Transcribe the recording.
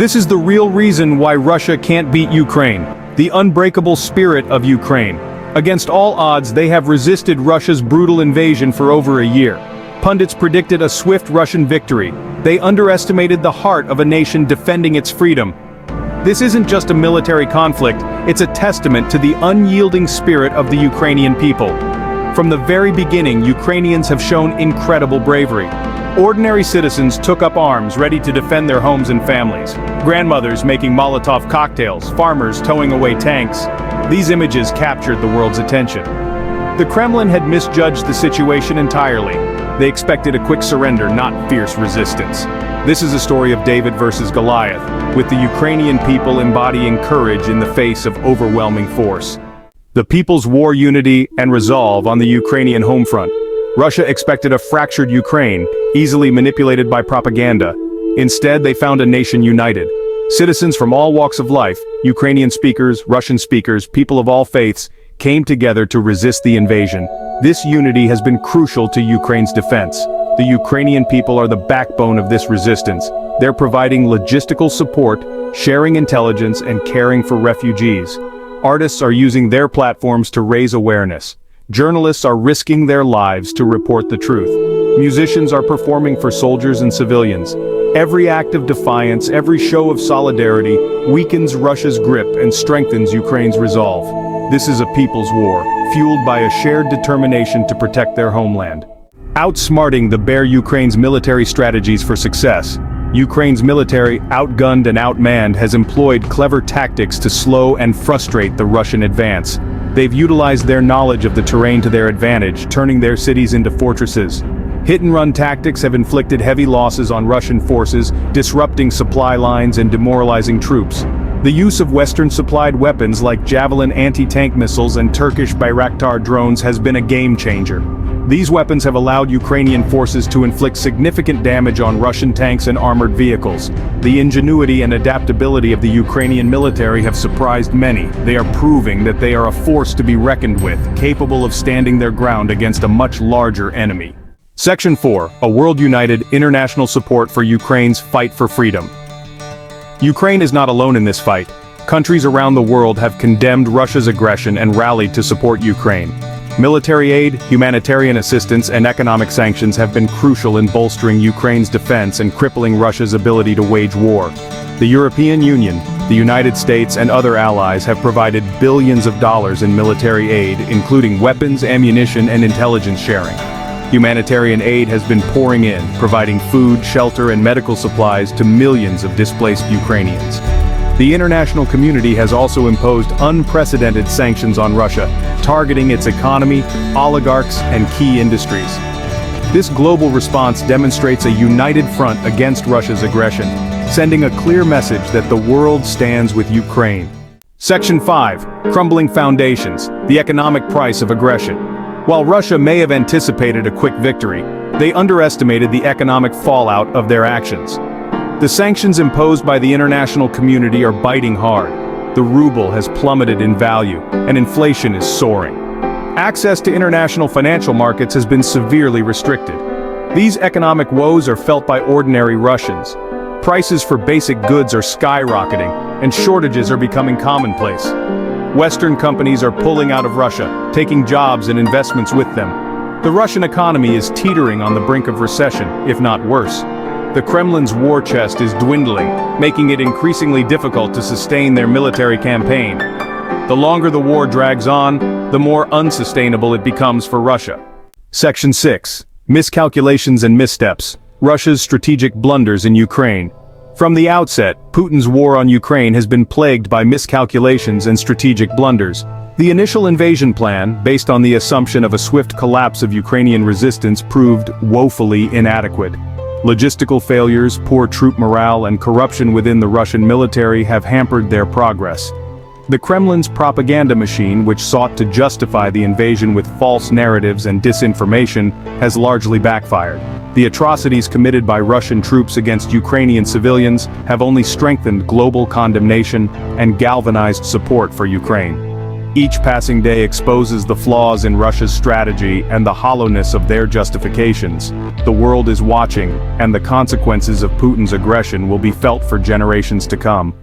This is the real reason why Russia can't beat Ukraine. The unbreakable spirit of Ukraine. Against all odds, they have resisted Russia's brutal invasion for over a year. Pundits predicted a swift Russian victory. They underestimated the heart of a nation defending its freedom. This isn't just a military conflict, it's a testament to the unyielding spirit of the Ukrainian people. From the very beginning, Ukrainians have shown incredible bravery. Ordinary citizens took up arms, ready to defend their homes and families. Grandmothers making Molotov cocktails, farmers towing away tanks. These images captured the world's attention. The Kremlin had misjudged the situation entirely. They expected a quick surrender, not fierce resistance. This is a story of David versus Goliath, with the Ukrainian people embodying courage in the face of overwhelming force. The people's war unity and resolve on the Ukrainian home front. Russia expected a fractured Ukraine, easily manipulated by propaganda. Instead, they found a nation united. Citizens from all walks of life, Ukrainian speakers, Russian speakers, people of all faiths, came together to resist the invasion. This unity has been crucial to Ukraine's defense. The Ukrainian people are the backbone of this resistance. They're providing logistical support, sharing intelligence, and caring for refugees. Artists are using their platforms to raise awareness. Journalists are risking their lives to report the truth. Musicians are performing for soldiers and civilians. Every act of defiance, every show of solidarity, weakens Russia's grip and strengthens Ukraine's resolve. This is a people's war, fueled by a shared determination to protect their homeland. Outsmarting the bare Ukraine's military strategies for success. Ukraine's military, outgunned and outmanned, has employed clever tactics to slow and frustrate the Russian advance. They've utilized their knowledge of the terrain to their advantage, turning their cities into fortresses. Hit-and-run tactics have inflicted heavy losses on Russian forces, disrupting supply lines and demoralizing troops. The use of Western-supplied weapons like Javelin anti-tank missiles and Turkish Bayraktar drones has been a game-changer. These weapons have allowed Ukrainian forces to inflict significant damage on Russian tanks and armored vehicles. The ingenuity and adaptability of the Ukrainian military have surprised many. They are proving that they are a force to be reckoned with, capable of standing their ground against a much larger enemy. Section 4. A world united, international support for Ukraine's fight for freedom. Ukraine is not alone in this fight. Countries around the world have condemned Russia's aggression and rallied to support Ukraine. Military aid, humanitarian assistance, and economic sanctions have been crucial in bolstering Ukraine's defense and crippling Russia's ability to wage war. The European Union, the United States, and other allies have provided billions of dollars in military aid, including weapons, ammunition, and intelligence sharing. Humanitarian aid has been pouring in, providing food, shelter, and medical supplies to millions of displaced Ukrainians. The international community has also imposed unprecedented sanctions on Russia, targeting its economy, oligarchs, and key industries. This global response demonstrates a united front against Russia's aggression, sending a clear message that the world stands with Ukraine. Section 5. Crumbling foundations, the economic price of aggression. While Russia may have anticipated a quick victory, they underestimated the economic fallout of their actions. The sanctions imposed by the international community are biting hard. The ruble has plummeted in value, and inflation is soaring. Access to international financial markets has been severely restricted. These economic woes are felt by ordinary Russians. Prices for basic goods are skyrocketing, and shortages are becoming commonplace. Western companies are pulling out of Russia, taking jobs and investments with them. The Russian economy is teetering on the brink of recession, if not worse. The Kremlin's war chest is dwindling, making it increasingly difficult to sustain their military campaign. The longer the war drags on, the more unsustainable it becomes for Russia. Section 6. Miscalculations and missteps. Russia's strategic blunders in Ukraine. From the outset, Putin's war on Ukraine has been plagued by miscalculations and strategic blunders. The initial invasion plan, based on the assumption of a swift collapse of Ukrainian resistance, proved woefully inadequate. Logistical failures, poor troop morale, and corruption within the Russian military have hampered their progress. The Kremlin's propaganda machine, which sought to justify the invasion with false narratives and disinformation, has largely backfired. The atrocities committed by Russian troops against Ukrainian civilians have only strengthened global condemnation and galvanized support for Ukraine. Each passing day exposes the flaws in Russia's strategy and the hollowness of their justifications. The world is watching, and the consequences of Putin's aggression will be felt for generations to come.